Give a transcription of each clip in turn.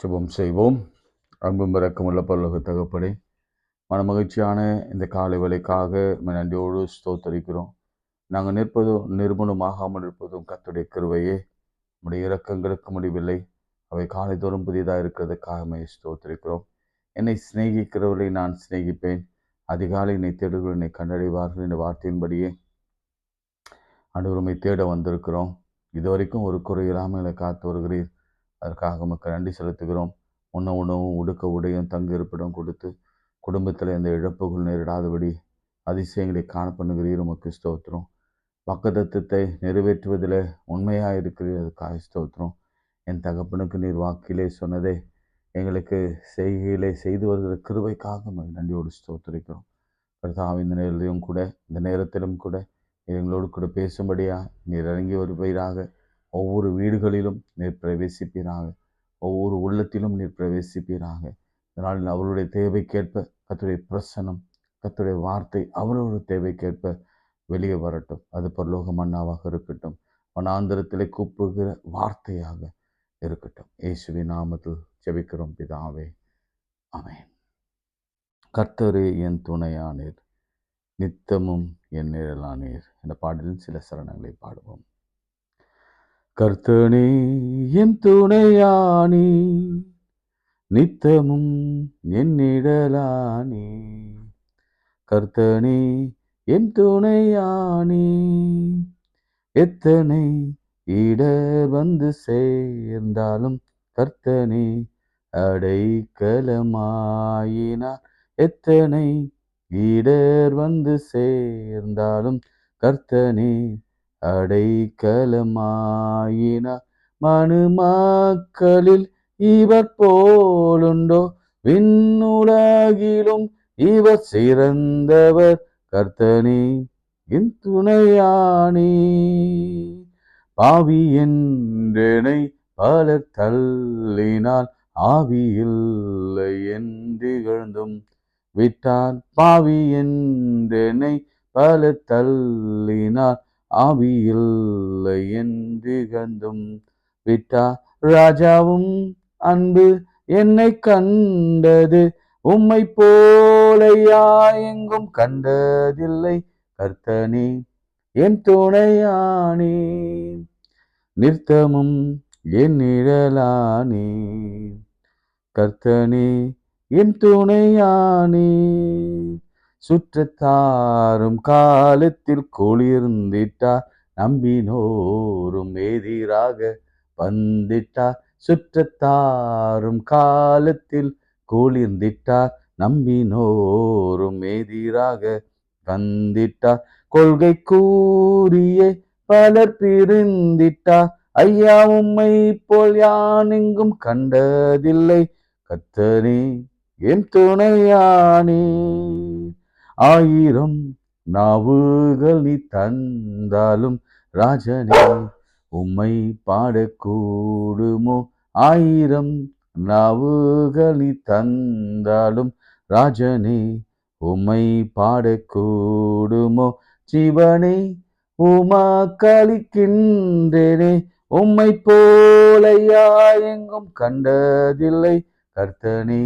சுபம் செய்வோம். அன்பும் இரக்கமுள்ள பரலோக தகப்பனே, மனமகிழ்ச்சியான இந்த காலை வேளைக்காக நன்றியோடு ஸ்தோத்தரிக்கிறோம். நாங்கள் நிற்பதும் நிர்மூலமாகாமல் இருப்பதும் கர்த்தருடைய கிருபையே. உம்முடைய இரக்கங்களுக்கு முடிவில்லை. அவை காலைதோறும் புதிதாக இருக்கிறதுக்காக ஸ்தோத்தரிக்கிறோம். என்னை சிநேகிக்கிறவர்களை நான் சிநேகிப்பேன். அதிகாலை என்னை தேடுகள் என்னை கண்டடைவார்கள் என்ற வார்த்தையின்படியே ஆண்டவரை தேட வந்திருக்கிறோம். இதுவரைக்கும் ஒரு குறை இல்லாமல் என்னை காத்து வருகிறீர். அதற்காக உமக்கு நன்றி செலுத்துகிறோம். உணவும் உடுக்க உடையும் தங்கு இருப்பிடம் கொடுத்து குடும்பத்தில் எந்த இழப்புகள் நேரிடாதபடி அதிசயங்களை காண பண்ணுகிறீர். உமக்கு ஸ்தோத்திரம். வாக்குத்தத்தத்தை நிறைவேற்றுவதில் உண்மையாக இருக்கிறீர். அதுக்காக ஸ்தோத்திரம். என் தகப்பனுக்கு நீர் வாக்கிலே சொன்னதை எங்களுக்கு செய்கையிலே செய்து வருகிற கிருபைக்காக நன்றியோடு ஸ்தோத்திரிக்கிறோம். கர்த்தாவே, இந்த நேரத்திலும் கூட இந்த நேரத்திலும் கூட எங்களோடு கூட பேசும்படியா நீர் இறங்கி வருவீராக. ஒவ்வொரு வீடுகளிலும் நீர் பிரவேசிப்பீராக. ஒவ்வொரு உள்ளத்திலும் நீர் பிரவேசிப்பீராக. இதனால் அவருடைய தேவைக்கேற்ப கர்த்தருடைய பிரசன்னம், கர்த்தருடைய வார்த்தை அவரோட தேவைக்கேற்ப வெளியே வரட்டும். அது பரலோக மன்னாவாக இருக்கட்டும். வனாந்தரத்திலே கூப்புகிற வார்த்தையாக இருக்கட்டும். இயேசுவின் நாமத்தில் ஜெபிக்கிறோம் பிதாவே, ஆமென். கர்த்தரே என் துணையானீர், நித்தமும் என் நிழலானீர் என்ற பாடலின் சில சரணங்களை பாடுவோம். கர்த்தனே என் துணையானீ, நித்தமும் என் நிழலானீ. கர்த்தனே என் துணையானீ, எத்தனை இடர் வந்து சேர்ந்தாலும் கர்த்தனே அடைக்கலமாயினார். எத்தனை இடர் வந்து சேர்ந்தாலும் கர்த்தனே அடைக்கலமாயினார். மனுமக்களில் இவர் போலுண்டோ? விண்ணுலகிலும் இவர் சிறந்தவர். கர்த்தனே என் துணையானே. பாவி என்றனை பலர் தள்ளினால் ஆவியில்லை என்று இகழ்ந்தும் விட்டார். பாவி என்றனை பலர் தள்ளினால் ஆவியில்லை என்று இகழ்ந்தும் விட்டார். ராஜாவும் அன்பு என்னை கண்டது, உம்மை போலையா எங்கும் கண்டதில்லை. கர்த்தனே என் துணையானே, நித்தமும் என் நிழலானே. கர்த்தனே என் துணையானே. சுற்றத்தாரும் காலத்தில் குளிர்ந்திட்டார், நம்பினோரும் எதிராக வந்திட்டார். சுற்றத்தாரும் காலத்தில் குளிர்ந்திட்டார், நம்பினோரும் எதிராக வந்திட்டார். கொள்கை கூறிய பலர் பிரிந்திட்டார், ஐயா உம்மை போல் யான் எங்கும் கண்டதில்லை. கர்த்தனே என் துணையானே. ஆயிரம் நாவுகள் நீ தந்தாலும் ராஜனே உம்மை பாடக்கூடுமோ? ஆயிரம் நாவுகள் நீ தந்தாலும் ராஜனே உம்மை பாடக்கூடுமோ? ஜீவனை உமக்களிக்கின்றேனே, உம்மை போலையா எங்கும் கண்டதில்லை. கர்த்தனே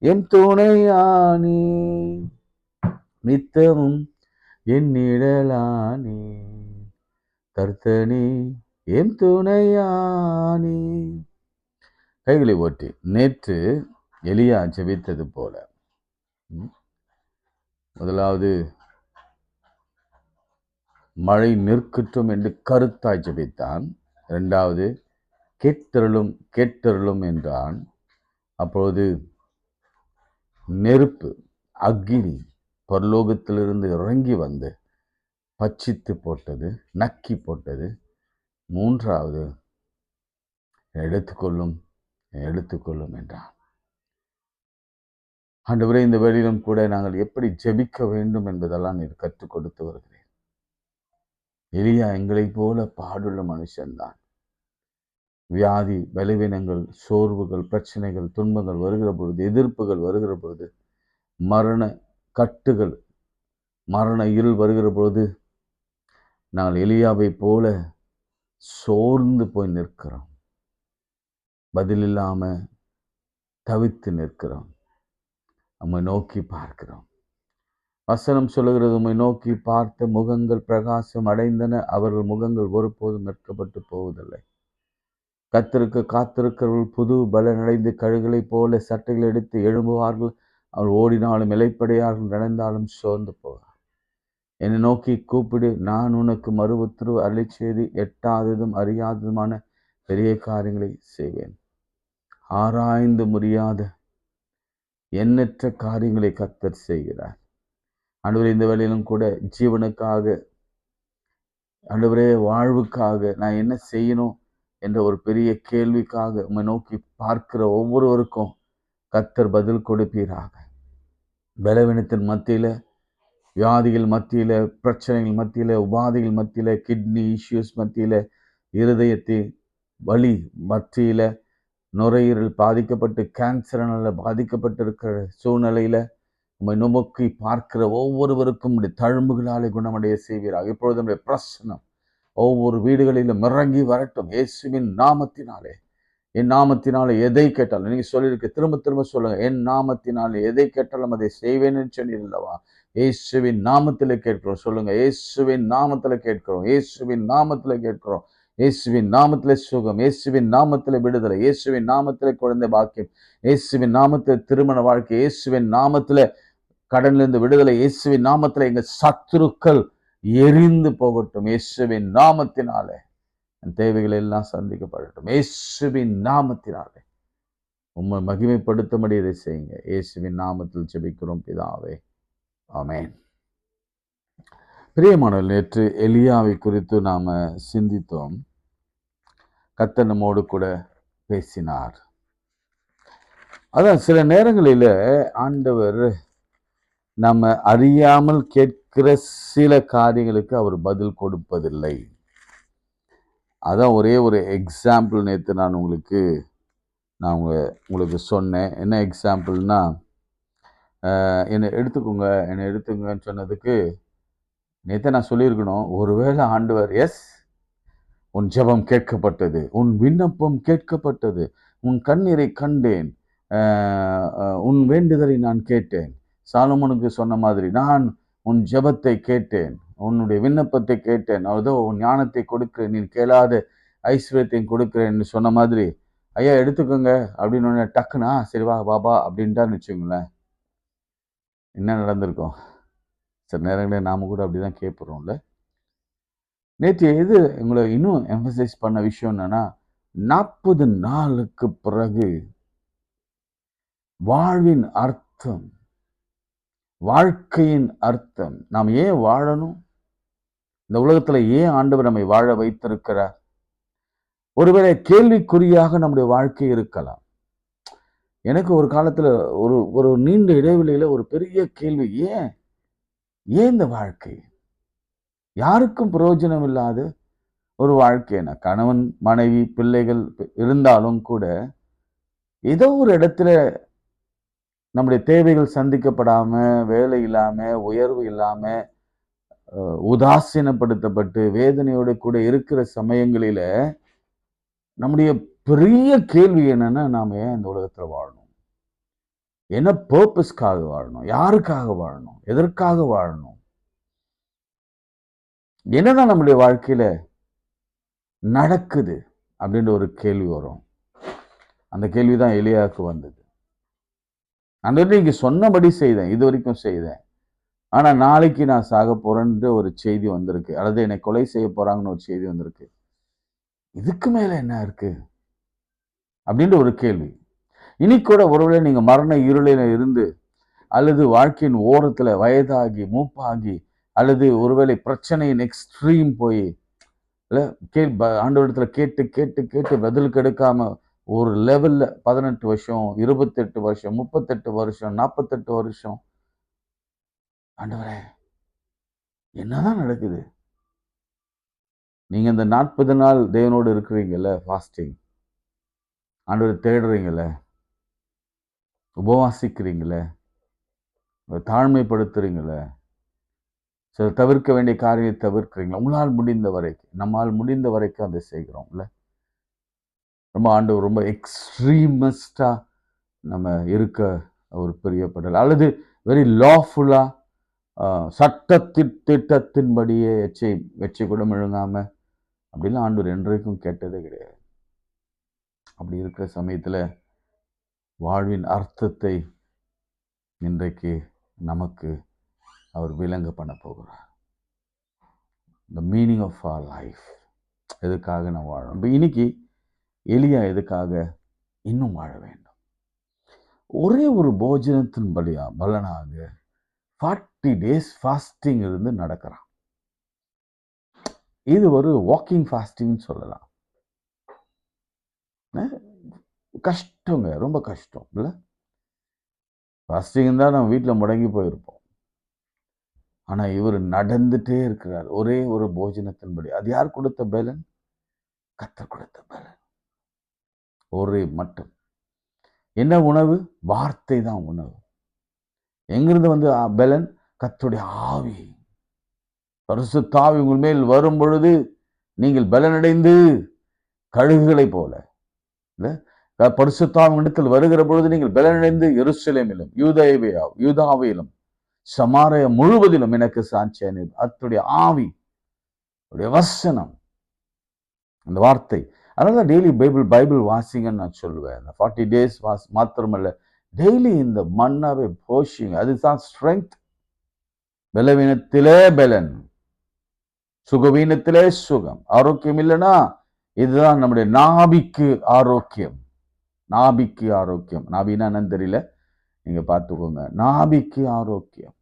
என் துணையானே, நித்தமும் என் நிழலானே. கர்த்தனே என் துணையானே. கைகளை ஓட்டி நேற்று எலியா ஜெபித்தது போல முதலாவது மழை நிற்கட்டும் என்று கருத்தாய் ஜெபித்தான். இரண்டாவது கேட்டருளும் கேட்டருளும் என்றான். அப்பொழுது நெருப்பு அக்கினி பரலோகத்திலிருந்து இறங்கி வந்து பட்சித்து போட்டது, நக்கி போட்டது. மூன்றாவது எடுத்துக்கொள்ளும் எடுத்துக்கொள்ளும் என்றான். ஆண்டவரே, இந்த வேளையிலும் கூட நாங்கள் எப்படி ஜெபிக்க வேண்டும் என்பதெல்லாம் நீர் கற்றுக் கொடுத்து வருகிறேன். எலியா எங்களைப் போல பாடுள்ள மனுஷன்தான். வியாதி, பலவீனங்கள், சோர்வுகள், பிரச்சனைகள், துன்பங்கள் வருகிற பொழுது, எதிர்ப்புகள் வருகிற பொழுது, மரண கட்டுகள், மரண இருள் வருகிற பொழுது நாங்கள் எலியாவை போல சோர்ந்து போய் நிற்கிறோம். பதில் இல்லாம தவித்து நிற்கிறோம். உம்மை நோக்கி பார்க்கிறோம். வசனம் சொல்லுகிறது, உம்மை நோக்கி பார்த்த முகங்கள் பிரகாசம் அடைந்தன, அவர்கள் முகங்கள் ஒருபோதும் வெட்கப்பட்டு போவதில்லை. கர்த்தருக்கு காத்திருக்கிறவர்கள் புது பலன் அடைந்து கழுகளைப் போல சட்டைகள் எடுத்து எழும்புவார்கள். அவர் ஓடினாலும் இளைப்படையார்கள், நடந்தாலும் சோர்ந்து போவார். என்னை நோக்கி கூப்பிடு, நான் உனக்கு மறு உத்தரவு அருளிச் செய்து எட்டாததும் அறியாததுமான பெரிய காரியங்களை செய்வேன். ஆராய்ந்து முடியாத எண்ணற்ற காரியங்களை கர்த்தர் செய்கிறார். ஆண்டவரே, இந்த வேளையிலும் கூட ஜீவனுக்காக, ஆண்டவரே வாழ்வுக்காக நான் என்ன செய்யணும் என்ற ஒரு பெரிய கேள்விக்காக உம்மை நோக்கி பார்க்கிற ஒவ்வொருவருக்கும் கர்த்தர் பதில் கொடுப்பீராக. பலவீனத்தின் மத்தியில, வியாதிகள் மத்தியில, பிரச்சனைகள் மத்தியில, உபாதைகள் மத்தியில, கிட்னி இஷ்யூஸ் மத்தியில, இருதயத்தின் வலி மத்தியில, நுரையீரல் பாதிக்கப்பட்டு கேன்சரால பாதிக்கப்பட்டிருக்கிற சூழ்நிலையில உம்மை நோக்கி பார்க்கிற ஒவ்வொருவருக்கும் தழும்புகளாலே குணமடைய செய்வீராக. இப்பொழுது நம்முடைய பிரசனம் ஒவ்வொரு வீடுகளிலும் இறங்கி வரட்டும் இயேசுவின் நாமத்தினாலே. என் நாமத்தினாலே எதை கேட்டாலும், நீங்க சொல்லியிருக்க, திரும்ப திரும்ப சொல்லுங்க, என் நாமத்தினாலே எதை கேட்டாலும் அதை செய்வேன்னு சொன்னீர்களவா? இயேசுவின் நாமத்திலே கேட்கிறோம். சொல்லுங்க, இயேசுவின் நாமத்திலே கேட்கிறோம், இயேசுவின் நாமத்திலே கேட்கிறோம். இயேசுவின் நாமத்திலே சுகம், இயேசுவின் நாமத்திலே விடுதலை, இயேசுவின் நாமத்திலே குழந்தை பாக்கியம், இயேசுவின் நாமத்திலே திருமண வாழ்க்கை, இயேசுவின் நாமத்திலே கடனிலிருந்து விடுதலை, இயேசுவின் நாமத்திலே எங்க சத்துருக்கள் எரிந்து போகட்டும். இயேசுவின் நாமத்தினாலே தேவைகள் எல்லாம் சந்திக்கப்படட்டும். இயேசுவின் நாமத்தினாலே உம்மை மகிமைப்படுத்தும்படி இதை செய்யுங்க. இயேசுவின் நாமத்தில் ஜெபிக்கிறோம் பிதாவே, ஆமென். பிரியமானவர்களே, நேற்று எலியாவை குறித்து நாம சிந்தித்தோம். கர்த்தர் நம்மோடு கூட பேசினார். அதான் சில நேரங்களில ஆண்டவர் நம்ம அறியாமல் கேட்கிற சில காரியங்களுக்கு அவர் பதில் கொடுப்பதில்லை. அதான் ஒரே ஒரு எக்ஸாம்பிள் நேற்று நான் உங்களுக்கு சொன்னேன். என்ன எக்ஸாம்பிள்னா, என்னை எடுத்துக்கோங்கன்னு சொன்னதுக்கு நேற்று நான் சொல்லியிருக்கணும், ஒருவேளை ஆண்டவர் எஸ், உன் ஜெபம் கேட்கப்பட்டது, உன் விண்ணப்பம் கேட்கப்பட்டது, உன் கண்ணீரை கண்டேன், உன் வேண்டுதலை நான் கேட்டேன். சாலமோனுக்கு சொன்ன மாதிரி, நான் உன் ஜெபத்தை கேட்டேன், உன்னுடைய விண்ணப்பத்தை கேட்டேன், அதோ உன் ஞானத்தை கொடுக்கிறேன், நீ கேளாத ஐஸ்வர்யத்தையும் கொடுக்கிறேன்னு சொன்ன மாதிரி, ஐயா எடுத்துக்கோங்க அப்படின்னு டக்குனா சரி வா பாபா அப்படின்ட்டான்னு வச்சுங்களேன், என்ன நடந்திருக்கும்? சில நேரங்களில் நாம கூட அப்படிதான் கேட்போம்ல. நேற்று எது உங்களை இன்னும் எம்பசைஸ் பண்ண விஷயம் என்னன்னா, 40 நாளுக்கு பிறகு வாழ்வின் அர்த்தம், வாழ்க்கையின் அர்த்தம், நாம் ஏன் வாழணும், இந்த உலகத்துல ஏன் ஆண்டவர் நம்மை வாழ வைத்திருக்கிறார்? ஒருவேளை கேள்விக்குறியாக நம்முடைய வாழ்க்கை இருக்கலாம். எனக்கு ஒரு காலத்துல ஒரு நீண்ட இடைவெளியில ஒரு பெரிய கேள்வி, ஏன் இந்த வாழ்க்கை? யாருக்கும் பிரயோஜனம் இல்லாத ஒரு வாழ்க்கை. கணவன் மனைவி பிள்ளைகள் இருந்தாலும் கூட ஏதோ ஒரு இடத்துல நம்முடைய தேவைகள் சந்திக்கப்படாம, வேலை இல்லாம, உயர்வு இல்லாம, உதாசீனப்படுத்தப்பட்டு வேதனையோடு கூட இருக்கிற சமயங்களில நம்முடைய பெரிய கேள்வி என்னன்னா, நாம ஏன் இந்த உலகத்துல வாழணும்? என்ன பர்பஸ்க்காக வாழணும்? யாருக்காக வாழணும்? எதற்காக வாழணும்? என்னதான் நம்முடைய வாழ்க்கையில நடக்குது அப்படின்ற ஒரு கேள்வி வரும். அந்த கேள்விதான் எலியாவுக்கு வந்தது. அந்த நீங்க சொன்னபடி செய்தேன், இது வரைக்கும் செய்தேன், ஆனா நாளைக்கு நான் சாக போறேன்ற ஒரு செய்தி வந்திருக்கு, அல்லது என்னை கொலை செய்ய போறாங்கன்னு ஒரு செய்தி வந்திருக்கு, இதுக்கு மேல என்ன இருக்கு அப்படின்ற ஒரு கேள்வி. இனி கூட ஒருவேளை நீங்க மரண இருளில இருந்து, அல்லது வாழ்க்கையின் ஓரத்துல வயதாகி மூப்பாகி, அல்லது ஒருவேளை பிரச்சனையின் எக்ஸ்ட்ரீம் போய் ஆண்டவரிடத்துல கேட்டு கேட்டு கேட்டு பதில் கிடைக்காம ஒரு லெவல்ல 18 வருஷம் 28 வருஷம் 38 வருஷம் 48 வருஷம், ஆண்டவரே என்னதான் நடக்குது? நீங்க இந்த 40 நாள் தேவனோடு இருக்கிறீங்கல்ல, ஃபாஸ்டிங், ஆண்டவரை தேடுறீங்கல்ல, உபவாசிக்கிறீங்களே, தாழ்மைப்படுத்துறீங்களே, சில தவிர்க்க வேண்டிய காரியத்தை தவிர்க்கிறீங்களா? உங்களால் முடிந்த வரைக்கும், நம்மால் முடிந்த வரைக்கும் அதை செய்கிறோம்ல. ரொம்ப ஆண்டவர் ரொம்ப எக்ஸ்ட்ரீமிஸ்டா நம்ம இருக்க ஒரு பிரியப்படல், அல்லது வெரி லாஃபுல்லா சட்ட திட்டத்தின்படியே எச்சை கூட முழுங்காம அப்படிலாம் ஆண்டவர் என்றைக்கும் கேட்டதே கிடையாது. அப்படி இருக்கிற சமயத்தில் வாழ்வின் அர்த்தத்தை இன்றைக்கு நமக்கு அவர் விளங்க பண்ண போகிறார். The meaning of our life. எதுக்காக நான் வாழணும்? இப்போ இன்னைக்கு எலியா எதுக்காக இன்னும் வாழ வேண்டும்? ஒரே ஒரு போஜனத்தின் பலனாக 40 days ஃபாஸ்டிங் இருந்து நடக்கிறான். இது ஒரு வாக்கிங் ஃபாஸ்டிங் சொல்லலாம். கஷ்டங்க, ரொம்ப கஷ்டம் இல்லை? ஃபாஸ்டிங் தான் நம்ம வீட்டில் முடங்கி போயிருப்போம். ஆனால் இவர் நடந்துட்டே இருக்கிறார் ஒரே ஒரு போஜனத்தின்படி. அது யார் கொடுத்த பலன்? கர்த்தர் கொடுத்த பலன். ஒரே மட்டும் என்ன உணவு? வார்த்தை தான் உணவு. எங்கிருந்து வந்து பலன்? கர்த்தருடைய ஆவி. பரிசுத்த ஆவி உங்கள் மேல் வரும் பொழுது நீங்கள் பலனடைந்து கழுகுகளை போல, பரிசுத்த ஆவி இடத்தில் வருகிற பொழுது நீங்கள் பலனடைந்து எருசலேமிலும் யூதாவிலும் சமாரியா முழுவதிலும் எனக்கு சாட்சியானீர். அத்துடைய ஆவி, வசனம், அந்த வார்த்தை. அதனால டெய்லி பைபிள் வாசிங்கன்னு நான் சொல்லுவேன். 40 days மாத்திரமல்ல, டெய்லி இந்த மன்னாவை போஷிங்க. அதுதான் ஸ்ட்ரென்த். பலவீனத்திலே பலன், சுகவீனத்திலே சுகம். ஆரோக்கியம் இல்லைன்னா இதுதான் நம்முடைய நாபிக்கு ஆரோக்கியம். நாபிக்கு ஆரோக்கியம். நாபின்னா என்னன்னு தெரியல, நீங்க பார்த்துக்கோங்க. நாபிக்கு ஆரோக்கியம்.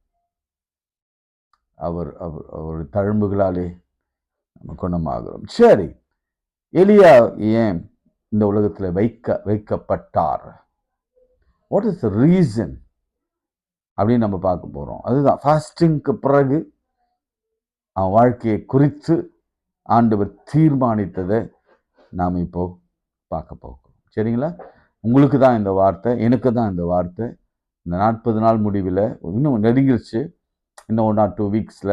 அவர் தழும்புகளாலே நம்ம குணமாகிறோம். சரி, எலியா ஏன் இந்த உலகத்தில் வைக்கப்பட்டார்? வாட் இஸ் த ரீசன் அப்படின்னு நம்ம பார்க்க போறோம். அதுதான் ஃபாஸ்டிங்க்கு பிறகு அவன் வாழ்க்கையை குறித்து ஆண்டவர் தீர்மானித்ததை நாம் இப்போ பார்க்க போகிறோம். சரிங்களா? உங்களுக்கு தான் இந்த வார்த்தை, எனக்கு தான் இந்த வார்த்தை. இந்த 40 நாள் முடிவில் இன்னும் நெருங்கிருச்சு. இன்னும் 1 or 2 weeksல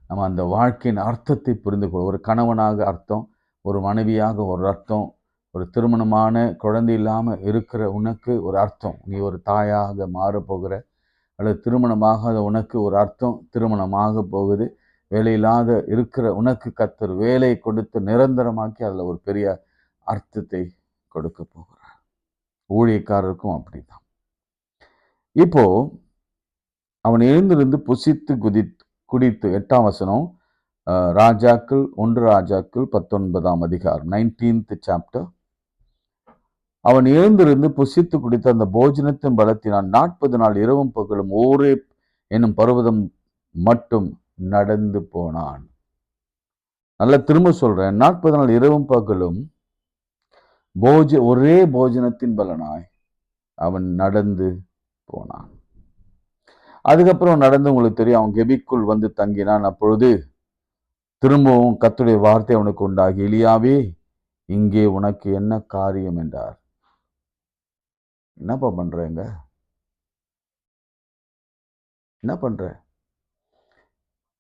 நம்ம அந்த வாழ்க்கையின் அர்த்தத்தை புரிந்து கொள்ள, ஒரு கணவனாக அர்த்தம், ஒரு மனைவியாக ஒரு அர்த்தம், ஒரு திருமணமான குழந்தை இல்லாமல் இருக்கிற உனக்கு ஒரு அர்த்தம், நீ ஒரு தாயாக மாறப்போகிற, அல்லது திருமணமாகாத உனக்கு ஒரு அர்த்தம், திருமணமாக போகுது, வேலையில்லாத இருக்கிற உனக்கு கர்த்தர் வேலை கொடுத்து நிரந்தரமாக்கி அதில் ஒரு பெரிய அர்த்தத்தை கொடுக்க போகிறார். ஊழியக்காரருக்கும் அப்படித்தான். இப்போ அவன் எழுந்திருந்து புசித்து குடித்து 8ஆம் வசனம், ராஜாக்கள் 1 ராஜாக்கள் 19ஆம் அதிகாரம் 19th chapter. அவன் எழுந்திருந்து புசித்து குடித்த அந்த போஜனத்தின் பலத்தினால் 40 நாள் இரவும் பகலும் ஓரேப் என்னும் பர்வதம் மட்டும் நடந்து போனான். நல்லா திரும்ப சொல்றேன், 40 நாள் இரவும் பகலும் ஒரே போஜனத்தின் பலனாய் அவன் நடந்து போனான். அதுக்கப்புறம் நடந்து, உங்களுக்கு தெரியும், அவன் கெபிக்குள் வந்து தங்கினான். அப்பொழுது திரும்பவும் கர்த்தருடைய வார்த்தை அவனுக்கு உண்டாகி, எலியாவே, இங்கே உனக்கு என்ன காரியம் என்றார். என்னப்பா பண்றேங்க? என்ன பண்ற?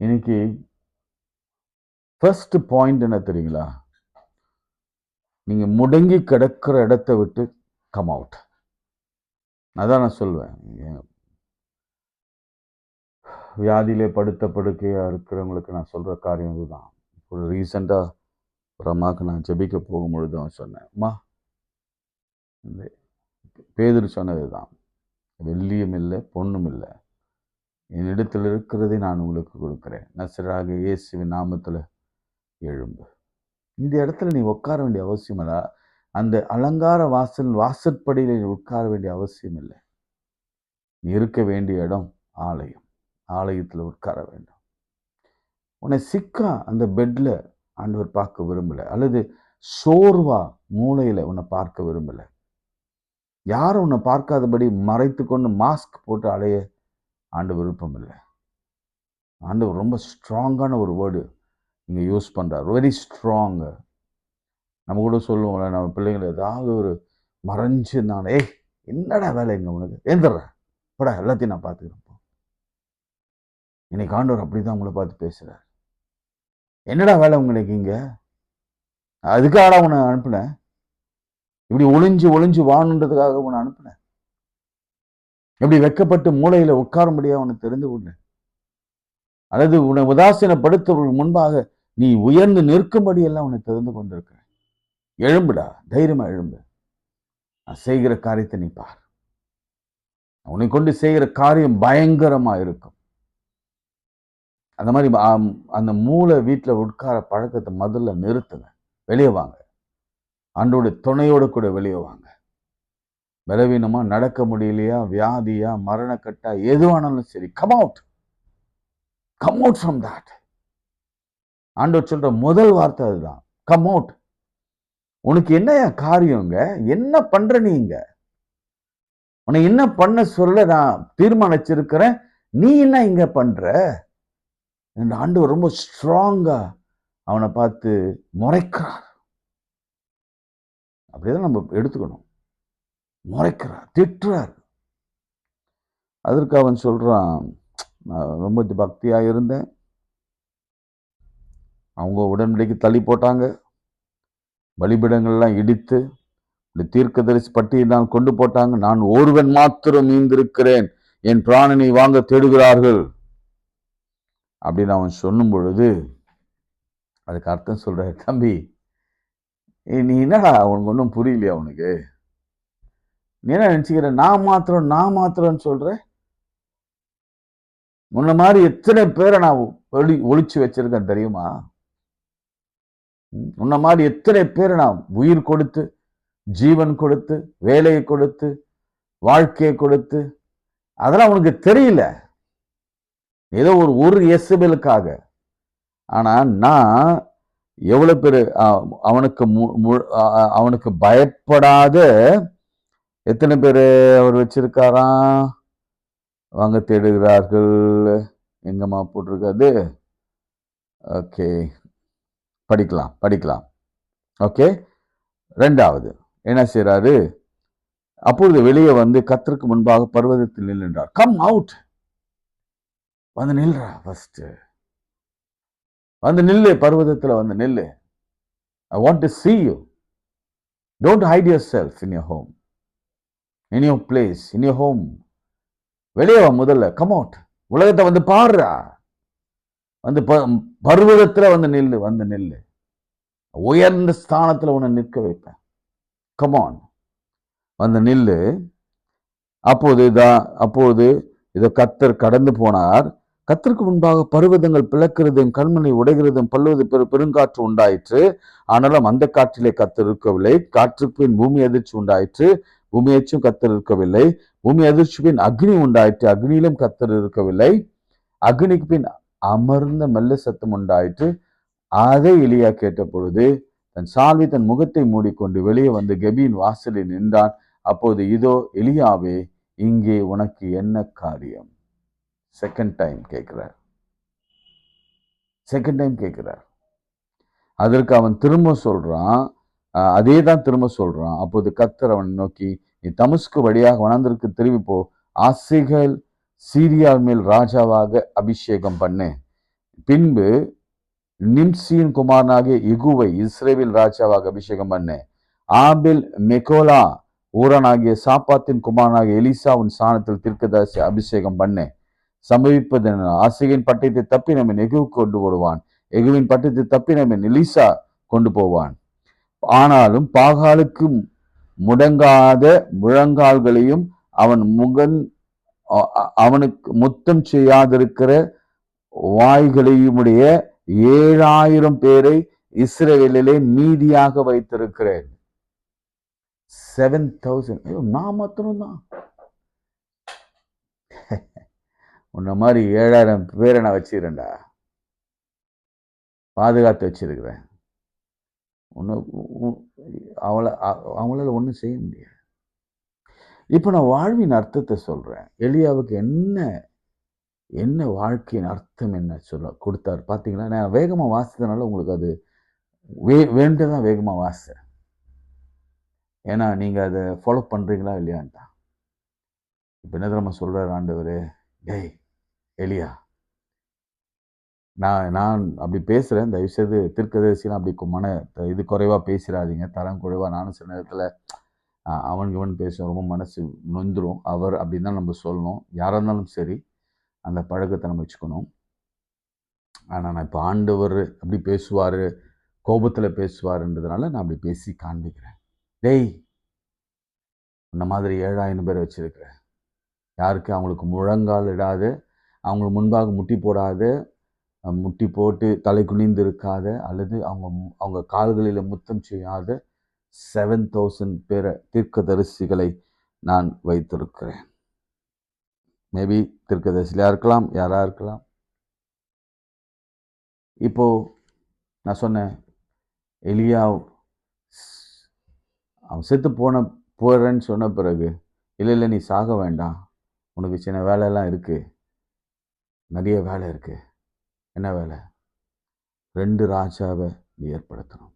இன்னைக்கு ஃபர்ஸ்ட் பாயிண்ட் என்ன தெரியுங்களா? நீங்க முடங்கி கிடக்கிற இடத்தை விட்டு கம் அவுட். அதான் நான் சொல்வேன். வியாதியிலே படுத்த படுக்கையா இருக்கிறவங்களுக்கு நான் சொல்ற காரியம் இதுதான். ஒரு ரீசெண்டா ஒரு அம்மாவுக்கு நான் ஜெபிக்க போகும்பொழுது அவன் சொன்னேன், அம்மா, பேதுரு சொன்னது தான், வெள்ளியும் இல்லை பொண்ணும் இல்லை, என்னிடத்தில் இருக்கிறதை நான் உங்களுக்கு கொடுக்குறேன், நசராக இயேசுவின் நாமத்தில் எழும்பு. இந்த இடத்துல நீ உட்கார வேண்டிய அவசியம் இல்லை. அந்த அலங்கார வாசற்படியில் நீ உட்கார வேண்டிய அவசியம் இல்லை. நீ இருக்க வேண்டிய இடம் ஆலயம். ஆலயத்தில் உட்கார வேண்டும். உன்னை சிக்கா அந்த பெட்ல ஆண்டவர் பார்க்க விரும்பல, அல்லது சோர்வா மூளையில உன்னை பார்க்க விரும்பல. யாரும் உன்னை பார்க்காதபடி மறைத்து கொண்டு மாஸ்க் போட்டு அலைய ஆண்டவர் விருப்பம் இல்லை. ஆண்டவர் ரொம்ப ஸ்ட்ராங்கான ஒரு வேர்டு இங்கே யூஸ் பண்ணுறார், வெரி ஸ்ட்ராங். நம்ம கூட சொல்லுவோம்ல, நம்ம பிள்ளைங்களை ஏதாவது ஒரு மறைஞ்சு, நான் என்னடா வேலை இங்கே உனக்கு, ஏந்துடுறேன் படா, எல்லாத்தையும் நான் பார்த்துக்கிறேன். இன்னைக்கு ஆண்டவர் அப்படிதான் உங்களை பார்த்து பேசுகிறார். என்னடா வேலை உங்களுக்கு இங்கே, அதுக்காக உன்னை அனுப்புனேன், இப்படி ஒளிஞ்சு ஒளிஞ்சு வாணுன்றதுக்காக உன்னை அனுப்புனேன். எப்படி வெக்கப்பட்டு மூளையில உட்காரும்படியா உனக்கு தெரிந்து கொண்டேன். அல்லது உன்னை உதாசீனப்படுத்துவதற்கு முன்பாக நீ உயர்ந்து நிற்கும்படி எல்லாம் உன்னை தெரிந்து கொண்டிருக்கிறேன். எழும்புடா, தைரியமா எழும்பு. நான் செய்கிற காரியத்தை நீ பார். உன்னை கொண்டு செய்கிற காரியம் பயங்கரமா இருக்கும். அந்த மாதிரி அந்த மூளை வீட்டில் உட்கார பழக்கத்தை முதல்ல நிறுத்துங்க. வெளியே வாங்க. ஆண்டோட துணையோடு கூட வெளியே வாங்க. பலவீனமா, நடக்க முடியலையா, வியாதியா, மரணக்கட்டா, எதுவானாலும் சரி, கம் அவுட் ஃப்ரம் தட். ஆண்டவர் சொல்ற முதல் வார்த்தை அதுதான், கம் அவுட். உனக்கு என்ன காரியங்க? என்ன பண்ற நீங்க? உன்னை என்ன பண்ண சொல்ல நான் தீர்மானிச்சிருக்கிறேன், நீ என்ன இங்க பண்ற? ஆண்டவர் ரொம்ப ஸ்ட்ராங்கா அவனை பார்த்து முறைக்கிறார். அப்படிதான் நம்ம எடுத்துக்கணும். முறைக்கிறார், திட்டுறார். அதற்கு அவன் சொல்றான், நான் ரொம்ப பக்தியா இருந்தேன், அவங்க உடன்படிக்கை தள்ளி போட்டாங்க, பலிபீடங்கள்லாம் இடித்து தீர்க்கதரிசி பட்டியல் கொண்டு போட்டாங்க, நான் ஒருவன் மாத்திரம் மீந்திருக்கிறேன், என் பிராணனை வாங்க தேடுகிறார்கள் அப்படின்னு அவன் சொல்லும் பொழுது அதுக்கு அர்த்தம் சொல்ற, தம்பி நீ என்னடா அவனுக்கு ஒன்றும் புரியலையா? அவனுக்கு நீ என்ன நினைச்சுக்கிற? நான் மாத்திரம் சொல்ற? உன்ன மாதிரி எத்தனை பேரை நான் ஒளிச்சு வச்சிருக்கேன் தெரியுமா? உன்ன மாதிரி எத்தனை பேரை நான் உயிர் கொடுத்து, ஜீவன் கொடுத்து, வேலையை கொடுத்து, வாழ்க்கையை கொடுத்து, அதெல்லாம் உனக்கு தெரியல. ஏதோ ஒரு எசபேலுக்காக. ஆனா நான் எவ்வளவு பேரு அவனுக்கு பயப்படாத எத்தனை பேரு அவர் வச்சிருக்காராம்? வாங்க தேடுகிறார்கள். எங்கம்மா போட்டிருக்காது? ஓகே, படிக்கலாம். ஓகே, ரெண்டாவது என்ன செய்யறாரு? அப்பொழுது வெளியே வந்து கர்த்தருக்கு முன்பாக பர்வதத்தில் நின்றார். கம் அவுட், வந்து நில்றா, ஃபர்ஸ்ட் வந்து நில்லு, பர்வதத்துல வந்து நில்லு. I want to see you. Don't hide yourself in your home, in your place, in your home. வெளியே வா முதல்ல, கம் அவுட். உலகத்தை வந்து பாடுறா, வந்து பர்வதத்துல வந்து நில்லு. உயர்ந்த ஸ்தானத்துல உன்னை நிற்க வைப்பேன். கமான், வந்து நில்லு. அப்போது இதை கர்த்தர் கடந்து போனார். கர்த்தருக்கு முன்பாக பர்வதங்கள் பிளக்கிறதும் கண்மணி உடைகிறதும் பல்லுவது பெருங்காற்று உண்டாயிற்று. ஆனாலும் அந்த காற்றிலே கர்த்தர் இருக்கவில்லை. காற்றுக்கு பின் பூமி அதிர்ச்சி உண்டாயிற்று. பூமி அதிர்ச்சியும் கர்த்தர் இருக்கவில்லை. பூமி அதிர்ச்சி பின் அக்னி உண்டாயிற்று. அக்னியிலும் கர்த்தர் இருக்கவில்லை. அக்னிக்கு பின் அமர்ந்த மெல்ல சத்தம் உண்டாயிற்று. அதை எலியா கேட்ட பொழுது தன் சால்வை தன் முகத்தை மூடிக்கொண்டு வெளியே வந்து கெபியின் வாசலில் நின்றான். அப்போது இதோ எலியாவே, இங்கே உனக்கு என்ன காரியம்? செகண்ட் டைம் கேட்கிறார். அதற்கு அவன் திரும்ப சொல்றான், அதேதான் திரும்ப சொல்றான். அப்போது கர்த்தர் அவனை நோக்கி, நீ தமஸ்கு வழியாக வனாந்திரத்துக்கு திரும்பி போ, ஆசைகள் சீரியா மேல் ராஜாவாக அபிஷேகம் பண்ணு. பின்பு நிம்சியின் குமாரனாகிய இகுவை இஸ்ரேல் ராஜாவாக அபிஷேகம் பண்ணு. ஆபில் மெகோலா ஊரனாகிய சாப்பாத்தின் குமாரனாகிய எலிசா உன் ஸ்தானத்தில் தீர்க்கதரிசி அபிஷேகம் பண்ணு. சம்பவிப்பது ஆசையின் பட்டயத்தை தப்பி நம்ம எகு கொண்டு போடுவான். எகுவின் பட்டயத்தை தப்பி நம்ம எலிசா கொண்டு போவான். ஆனாலும் பாகாலுக்கு முடங்காத முழங்கால்களையும் அவனுக்கு முத்தம் செய்யாதிருக்கிற வாய்களையுடைய 7,000 பேரை இஸ்ரவேலிலே மீதியாக வைத்திருக்கிறேன். 7,000. நான் மாத்திரம்தான். உன்ன மாதிரி 7,000 பேரை நான் வச்சிருக்கேன்டா, பாதுகாத்து வச்சிருக்கிறேன். அவங்களால ஒன்றும் செய்ய முடியாது. இப்ப நான் வாழ்வின் அர்த்தத்தை சொல்றேன். எலியாவுக்கு என்ன வாழ்க்கையின் அர்த்தம் என்ன சொல்ல கொடுத்தாரு பார்த்தீங்களா? நான் வேகமா வாசித்ததுனால உங்களுக்கு அது வேண்டுதான் வேகமா வாசித்தேன். ஏன்னா நீங்க அதை ஃபாலோ பண்றீங்களா இல்லையான்ட்டா. இப்ப என்ன தெரியுமா சொல்றாரு ஆண்டவரு? டேய் எலியா, நான் அப்படி பேசுறேன், தயவுசெய்து தீர்க்கதரிசிலாம் அப்படி இது குறைவா பேசிடாதீங்க, தரம் குறைவா. நானும் சில நேரத்துல அவன் இவன் பேச ரொம்ப மனசு நொந்துரும். அவர் அப்படின்னு தான் நம்ம சொல்லணும். யாராக இருந்தாலும் சரி, அந்த பழக்கத்தை நம்ம வச்சுக்கணும். ஆனால் நான் இப்போ ஆண்டவர் அப்படி பேசுவார், கோபத்தில் பேசுவாருன்றதுனால நான் அப்படி பேசி காண்பிக்கிறேன். டேய், இந்த மாதிரி 7000 பேரை வச்சிருக்கிறேன். யாருக்கு அவங்களுக்கு முழங்கால் இடாது, அவங்களுக்கு முன்பாக முட்டி போடாது, முட்டி போட்டு தலை குனிந்து இருக்காத, அல்லது அவங்க கால்களில் முத்தம் செய்யாத 7000 பேரை தீர்க்கதரிசிகளை நான் வைத்திருக்கிறேன். மேபி தீர்க்கதரிசியாக இருக்கலாம், யாராக இருக்கலாம். இப்போ நான் சொன்னேன், எலியா அவன் செத்து போறேன்னு சொன்ன பிறகு, இல்லை நீ சாக வேண்டாம், உனக்கு சின்ன வேலையெல்லாம் இருக்கு, நிறைய வேலை இருக்கு. என்ன வேலை? 2 ராஜாவை நீ ஏற்படுத்தணும்.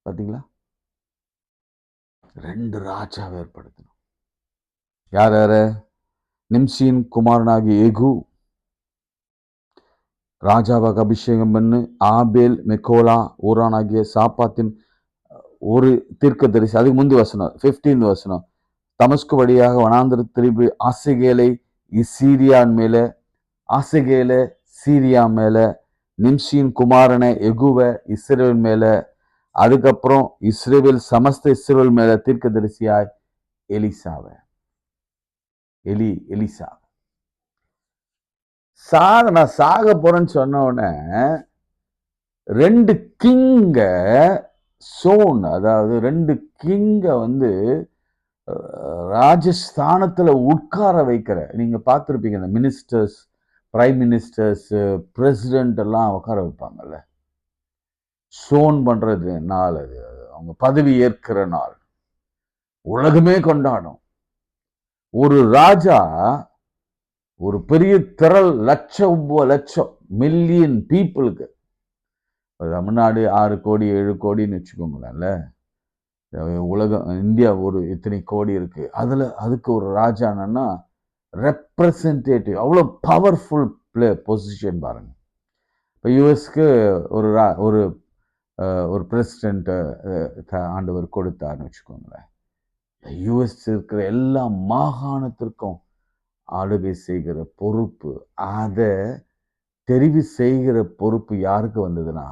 பார்த்தீங்களா? 2 ராஜாவை ஏற்படுத்தணும். யார் யார? நிம்சியின் குமாரனாகிய ஏகு ராஜாவாக அபிஷேகம் பண்ணு. ஆபேல், மெக்கோலா, ஊரானாகிய சாப்பாத்தின் ஒரு தீர்க்கதரிசி. அதுக்கு முந்தி வசனம் 15 வசனம். தமஸ்கு வழியாக வனாந்திர திரும்பி ஆசகேலை சீரியான் மேல, ஆசகேல சீரியா மேல, நிம்சியின் குமாரனை எகுவ இஸ்ரேல் மேல, அதுக்கப்புறம் இஸ்ரேல் சமஸ்த இஸ்ரேல் மேல தீர்க்கதரிசியாய் எலிசா. நான் சாக போறேன்னு சொன்ன உடனே 2 கிங்க அதாவது 2 கிங்க ராஜஸ்தானத்துல உட்கார வைக்கிற. நீங்க பார்த்துருப்பீங்க, இந்த மினிஸ்டர்ஸ், பிரைம் மினிஸ்டர்ஸ், பிரசிடென்ட் எல்லாம் உட்கார வைப்பாங்கல்ல. சோன் பண்றது நாள் அது, அவங்க பதவி ஏற்கிற நாள், உலகமே கொண்டாடும். ஒரு ராஜா ஒரு பெரிய திரள், லட்சம் மில்லியன் பீப்புளுக்கு, தமிழ்நாடு 6 கோடி 7 கோடின்னு வச்சுக்கோங்களேன்ல, உலகம் இந்தியா ஒரு இத்தனை கோடி இருக்கு. அதுக்கு ஒரு ராஜானா ரெப்ரசன்டேட்டிவ், அவ்வளோ பவர்ஃபுல் பொசிஷன் பாருங்க. இப்போ யூஎஸ்க்கு ஒரு ஒரு பிரசிடென்ட் ஆண்டவர் கொடுத்தாருன்னு வச்சுக்கோங்களேன். யூஎஸ் இருக்கிற எல்லா மாகாணத்திற்கும் ஆளுகை செய்கிற பொறுப்பு, அதை தெரிவு செய்கிற பொறுப்பு யாருக்கு வந்ததுன்னா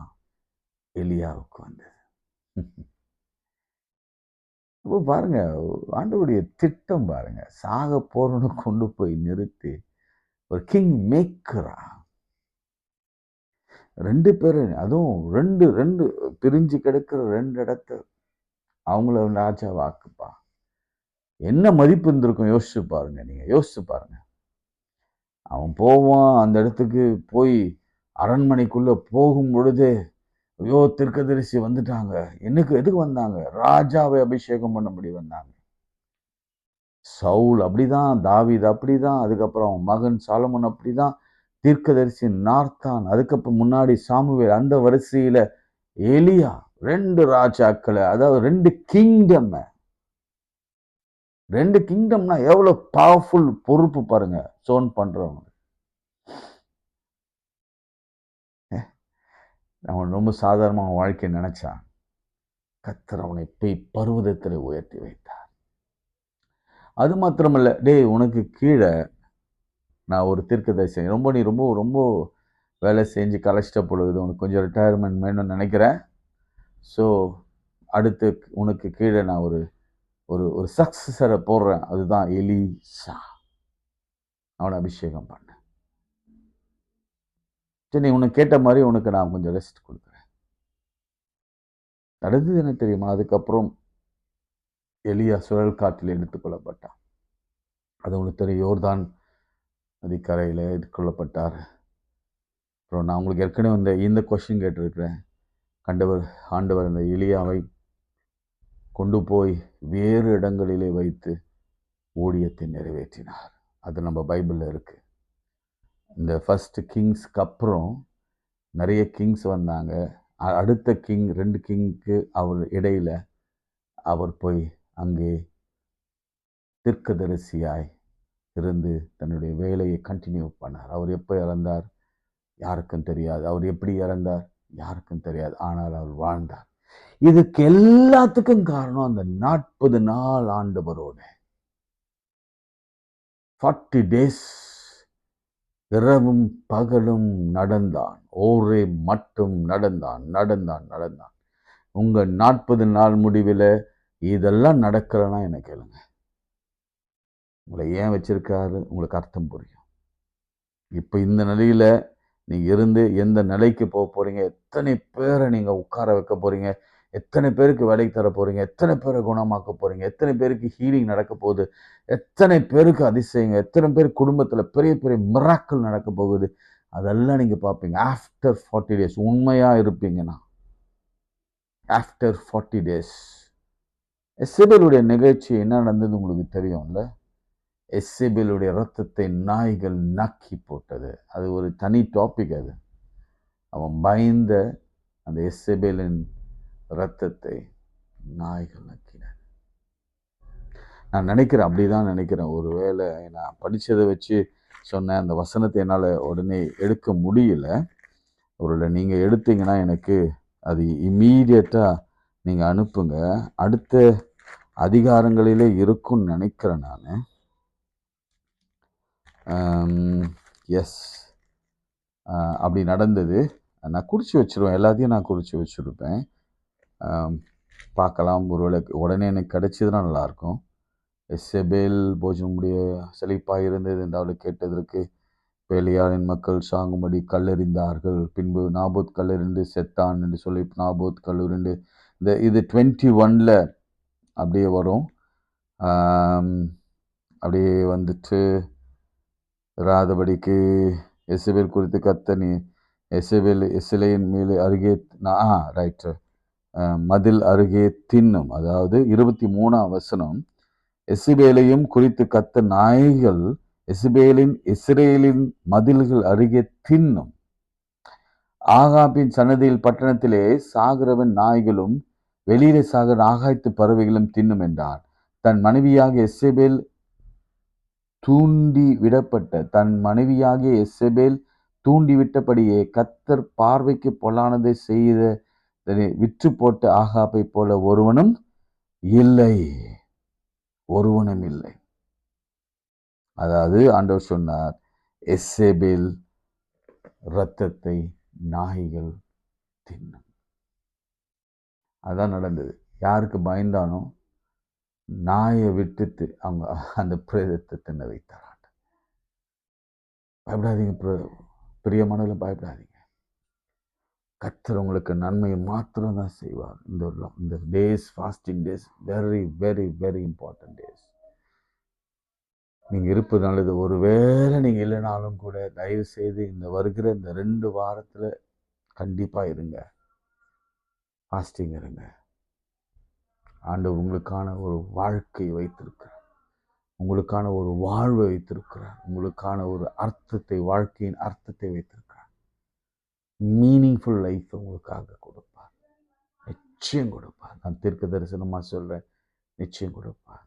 எலியாவுக்கு வந்தது. இப்போ பாருங்க, ஆண்டவருடைய திட்டம் பாருங்க. சாக போறவனு கொண்டு போய் நிறுத்தி ஒரு கிங் மேக்கரா 2 பேரு, அதுவும் ரெண்டு பிரிஞ்சு கிடக்கிற 2 இடத்த அவங்கள ராஜா வாக்குப்பா. என்ன மதிப்பு இருந்திருக்கும் யோசிச்சு பாருங்க. நீங்க யோசிச்சு பாருங்க. அவன் போவான், அந்த இடத்துக்கு போய் அரண்மனைக்குள்ள போகும் பொழுது, ஐயோ தீர்க்கதரிசி வந்துட்டாங்க. எதுக்கு வந்தாங்க? ராஜாவை அபிஷேகம் பண்ணும்படி வந்தாங்க. சவுல் அப்படிதான், தாவீது அப்படிதான், அதுக்கப்புறம் மகன் சாலமன் அப்படிதான், தீர்க்கதரிசி நார்த்தான், அதுக்கப்புறம் முன்னாடி சாமுவேல், அந்த வரிசையில எலியா. 2 ராஜாக்களை, அதாவது 2 கிங்டம். 2 கிங்டம்னா எவ்வளவு பவர்ஃபுல் பொறுப்பு பாருங்க. சோன் பண்றவங்க அவன் ரொம்ப சாதாரணமாக வாழ்க்கையை நினைச்சான். கர்த்தர் அவனை போய் பர்வதத்தில் உயர்த்தி வைத்தார். அது மாத்திரமல்ல, டேய் உனக்கு கீழே நான் ஒரு தீர்க்கதரிசி, நீ ரொம்ப ரொம்ப வேலை செஞ்சு கஷ்டப்படுவது, உனக்கு கொஞ்சம் ரிட்டையர்மெண்ட் வேணும்னு நினைக்கிறேன். ஸோ அடுத்து உனக்கு கீழே நான் ஒரு ஒரு ஒரு சக்சஸரை போடுறேன். அதுதான் எலிசா. அவனை அபிஷேகம் பண்ண. சரி, நீ உனக்கு கேட்ட மாதிரி உனக்கு நான் கொஞ்சம் ரெஸ்ட் கொடுக்குறேன். அடுத்தது என்ன தெரியுமா? அதுக்கப்புறம் எலியா சுழல் காற்றில் எடுத்துக்கொள்ளப்பட்டான். அது உனக்கு தெரியும், யோர்தான் நதிக்கரையில் எடுத்துக்கொள்ளப்பட்டார். அப்புறம் நான் உங்களுக்கு ஏற்கனவே இந்த கொஸ்டின் கேட்டிருக்கிறேன். ஆண்டவர் அந்த எலியாவை கொண்டு போய் வேறு இடங்களிலே வைத்து ஊழியத்தை நிறைவேற்றினார். அது நம்ம பைபிளில் இருக்கு. இந்த ஃபர்ஸ்ட் கிங்ஸ்க்கு அப்புறம் நிறைய கிங்ஸ் வந்தாங்க. அடுத்த கிங் 2 கிங்க்கு அவர் இடையில அவர் போய் அங்கே தீர்க்கதரிசியாய் இருந்து தன்னுடைய வேலையை கண்டினியூ பண்ணார். அவர் எப்போ இறந்தார் யாருக்கும் தெரியாது. அவர் எப்படி இறந்தார் யாருக்கும் தெரியாது. ஆனால் அவர் வாழ்ந்தார். இதுக்கு எல்லாத்துக்கும் காரணம் அந்த 40 நாள் ஆண்டவரோட 40 days இரவும் பகலும் நடந்தான். ஒரே மட்டும் நடந்தான் நடந்தான் நடந்தான். உங்க 40 நாள் முடிவில் இதெல்லாம் நடக்கலன்னா என்ன கேளுங்க. உங்களை ஏன் வச்சிருக்காரு உங்களுக்கு அர்த்தம் புரியும். இப்போ இந்த நிலையில நீங்க இருந்து எந்த நிலைக்கு போக போறீங்க, எத்தனை பேரை நீங்க உட்கார வைக்க போறீங்க, எத்தனை பேருக்கு வேலை தர போறீங்க, எத்தனை பேரை குணமாக்க போறீங்க, எத்தனை பேருக்கு ஹீலிங் நடக்க போகுது, எத்தனை பேருக்கு அதிசயங்க, எத்தனை பேர் குடும்பத்துல பெரிய பெரிய மிராக்கள் நடக்க போகுது, அதெல்லாம் நீங்க பார்ப்பீங்க. ஆஃப்டர் 40 days உண்மையா இருப்பீங்கன்னா, ஆஃப்டர் 40 days எசபேலுடைய நிகழ்ச்சி என்ன நடந்தது உங்களுக்கு தெரியும்ல. எசபேலுடைய ரத்தத்தை நாய்கள் நக்கி போட்டது. அது ஒரு தனி டாபிக். அது அவன் பயந்த அந்த எசபேலின் ரத்தத்தை நாய்கள் நக்கின. நான் நினைக்கிறேன், அப்படிதான் நினைக்கிறேன். ஒருவேளை நான் படித்ததை வச்சு சொன்னேன், அந்த வசனத்தை என்னால் உடனே எடுக்க முடியல. ஒருவேளை நீங்கள் எடுத்தீங்கன்னா எனக்கு அது இம்மீடியட்டாக நீங்கள் அனுப்புங்க. அடுத்த அதிகாரங்களிலே இருக்கும்னு நினைக்கிறேன் நான். எஸ், அப்படி நடந்தது. நான் குறித்து வச்சுருவேன், எல்லாத்தையும் நான் குறித்து வச்சுருப்பேன். பார்க்கலாம், ஒருவேளை உடனே எனக்கு கிடைச்சதுன்னா நல்லாயிருக்கும். எசபேல் போஜனமுடைய செழிப்பாக இருந்தது என்று அவளை கேட்டதற்கு பேலியாளின் மக்கள் சாங்கும்படி கல்லெறிந்தார்கள். பின்பு நாபோத் கல்லெறிந்து செத்தான் என்று சொல்லி நாபோத் கல்லெறிந்து இது 21 அப்படியே வரும். அப்படியே வந்துட்டு ராதபடிக்கு எசபேல் குறித்து கத்தனி எசபேல் எசிலையின் மேலே அருகே ரைட்டு மதில் அருகே தின்னும். அதாவது 23ஆம் வசனம், எசபேலையும் குறித்து கத்த நாய்கள் எசபேலின் இஸ்ரேலின் மதில்கள் அருகே தின்னும். ஆகாபின் சன்னதியில் பட்டணத்திலே சாகிறவன் நாய்களும் வெளியிலே சாகிற ஆகாய்த்து பறவைகளும் தின்னும் என்றார். தன் மனைவியாக எசபேல் தூண்டிவிட்டபடியே கத்தர் பார்வைக்கு பொல்லானதை செய்த விற்று போட்ட ஆகாப்பை போல ஒருவனும் இல்லை. அதாவது ஆண்டவர் சொன்னார், எசபேல் இரத்தத்தை நாய்கள் தின்னும். அதான் நடந்தது. யாருக்கு பயந்தானோ நாயை விட்டுட்டு அவங்க அந்த பிரேதத்தை தின்ன வைத்தார். பயப்படாதீங்க பிரியமானவர்களே, பயப்படாதீங்க. கர்த்தர் உங்களுக்கு நன்மையை மாத்திரம் தான் செய்வார். இந்த days, fasting days, very very very important days. நீங்கள் இருப்பது நல்லது. ஒருவேளை நீங்கள் இல்லைனாலும் கூட தயவு செய்து இந்த வருகிற இந்த 2 வாரத்தில் கண்டிப்பாக இருங்க, ஃபாஸ்டிங் இருங்க. ஆண்டவர் உங்களுக்கான ஒரு வாழ்க்கையை வைத்திருக்கிறார், உங்களுக்கான ஒரு வாழ்வை வைத்திருக்கிறார், உங்களுக்கான ஒரு அர்த்தத்தை, வாழ்க்கையின் அர்த்தத்தை வைத்திருக்கிறார். மீனிங்ஃபுல் லைஃப் உங்களுக்காக கொடுப்பார், நிச்சயம் கொடுப்பார். நான் தீர்க்க தரிசனமாக சொல்கிறேன், நிச்சயம் கொடுப்பார்.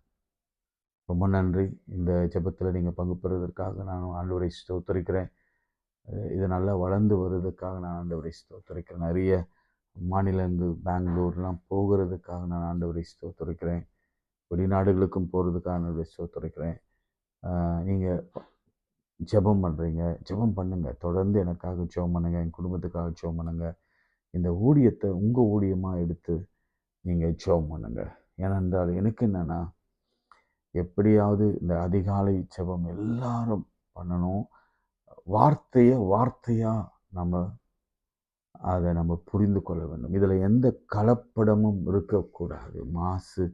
ரொம்ப நன்றி. இந்த ஜெபத்தில் நீங்கள் பங்கு பெறுவதற்காக நான் ஆண்டவரை ஸ்தோத்திரிக்கிறேன். இது நல்லா வளர்ந்து வருவதற்காக நான் ஆண்டவரை ஸ்தோத்திரிக்கிறேன். நிறைய மாநிலங்கள் பெங்களூர்லாம் போகிறதுக்காக நான் ஆண்டவரை ஸ்தோத்திரிக்கிறேன். வெளிநாடுகளுக்கும் போகிறதுக்காக ஆண்டவரை ஸ்தோத்திரிக்கிறேன். நீங்கள் ஜெபம் பண்ணுறீங்க, ஜெபம் பண்ணுங்கள். தொடர்ந்து எனக்காக ஜெபம் பண்ணுங்கள், என் குடும்பத்துக்காக ஜெபம் பண்ணுங்கள். இந்த ஊழியத்தை உங்கள் ஊழியமாக எடுத்து நீங்கள் ஜெபம் பண்ணுங்கள். ஏனென்றால் எனக்கு என்னென்னா, எப்படியாவது இந்த அதிகாலை ஜெபம் எல்லாரும் பண்ணணும். வார்த்தையாக நம்ம புரிந்து கொள்ள வேண்டும். இதில் எந்த கலப்படமும் இருக்கக்கூடாது, மாசு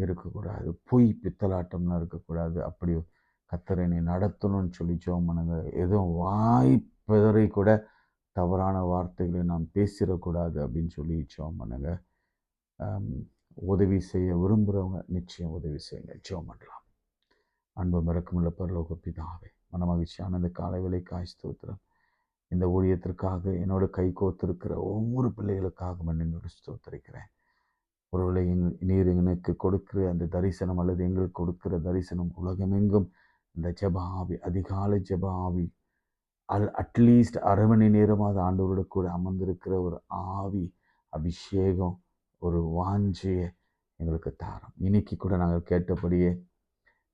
இருக்கக்கூடாது, பொய் பித்தலாட்டம்லாம் இருக்கக்கூடாது. அப்படி கர்த்தர் என்னை நடத்தணும்னு சொல்லி ஜெபம் பண்ணுங்க. எதுவும் வாய் பிதறி கூட தவறான வார்த்தைகளை நாம் பேசிடக்கூடாது அப்படின்னு சொல்லி ஜெபம் பண்ணுங்க. உதவி செய்ய விரும்புகிறவங்க நிச்சயம் உதவி செய்யுங்க. ஜெபம் பண்ணலாம். அன்பு மிரக்கமுள்ள பரலோக பிதாவே, மனமகிழ்ச்சியான இந்த காலை வேளைக்காய் ஸ்தோத்திரம். இந்த ஊழியத்திற்காக என்னோட கை கோத்திருக்கிற ஒவ்வொரு பிள்ளைகளுக்காக என்னோட ஸ்தோத்திரிக்கிறேன். ஒருவேளை நீர் எனக்கு கொடுக்கிற அந்த தரிசனம் அல்லது எங்களுக்கு கொடுக்கிற தரிசனம் உலகமெங்கும் இந்த ஜெப ஆவி, அதிகாலை ஜெப ஆவி, அட்லீஸ்ட் 1/2 மணி நேரமாவது ஆண்டவரோட கூட அமர்ந்திருக்கிற ஒரு ஆவி அபிஷேகம் ஒரு வாஞ்சியை எங்களுக்கு தாரும். இன்னைக்கு கூட நாங்கள் கேட்டபடியே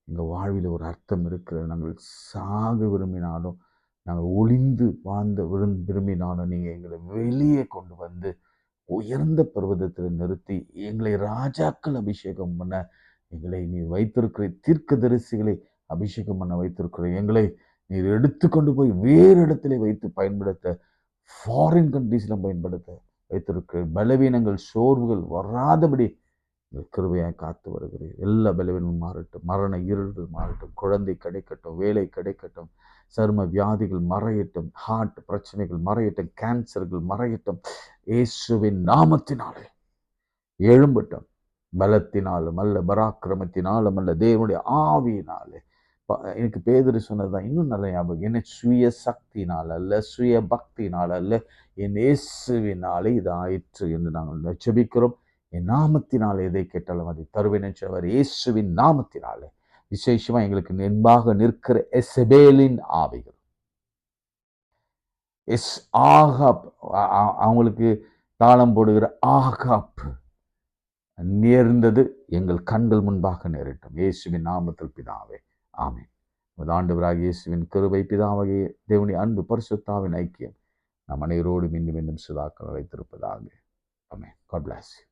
எங்கள் வாழ்வில் ஒரு அர்த்தம் இருக்கிறது. நாங்கள் சாக விரும்பினாலும், நாங்கள் ஒளிந்து வாழ்ந்த விரும்பினாலும், நீங்கள் எங்களை வெளியே கொண்டு வந்து உயர்ந்த பர்வதத்தில் நிறுத்தி எங்களை ராஜாக்கள் அபிஷேகம் பண்ண எங்களை நீர் வைத்திருக்கிற தீர்க்கதரிசிகளை அபிஷேகம் பண்ண வைத்திருக்கிற எங்களை நீர் எடுத்துக்கொண்டு போய் வேறு இடத்துல வைத்து பயன்படுத்த, ஃபாரின் கண்ட்ரீஸில் பயன்படுத்த வைத்திருக்கிற பலவீனங்கள் சோர்வுகள் வராதபடி கிருபையாய் காத்து வருகிறீர். எல்லா பலவீனமும் மாறட்டும், மரண இருள்கள் மாறட்டும், குழந்தை கிடைக்கட்டும், வேலை கிடைக்கட்டும், சரும வியாதிகள் மறையட்டும், ஹார்ட் பிரச்சனைகள் மறையட்டும், கேன்சர்கள் மறையட்டும். இயேசுவின் நாமத்தினாலே எழும்பட்டும். பலத்தினாலும் அல்ல, பராக்கிரமத்தினாலும் அல்ல, தேவனுடைய ஆவியினாலே. எனக்கு பேதுரு சொன்னதுதான் இன்னும் நல்ல ஞாபகம். என்ன சுய சக்தினால் அல்ல, சுய பக்தினால் அல்ல, என் இயேசுவினாலே இது ஆயிற்று என்று நாங்கள் ஜெபிக்கிறோம். என் நாமத்தினால் எதை கேட்டாலும் அதை தருவேன் என்றவர் இயேசுவின் நாமத்தினாலே. விசேஷமா எங்களுக்கு முன்பாக நிற்கிற எசபேலின் ஆவிகள், ஆகாப், அவங்களுக்கு தாளம் போடுகிற ஆகாப் நேர்ந்தது எங்கள் கண்கள் முன்பாக நேரிட்டோம். இயேசுவின் நாமத்தில் பிதாவே, ஆமென். ஆண்டவராகிய இயேசுவின் கிருபை, பிதாவாகிய தேவனுடைய அன்பு, பரிசுத்தாவின் ஐக்கியம் நம் அனைவரோடு மீண்டும் மீண்டும் சதாக்கள் வைத்திருப்பதாக. ஆமென். God bless you.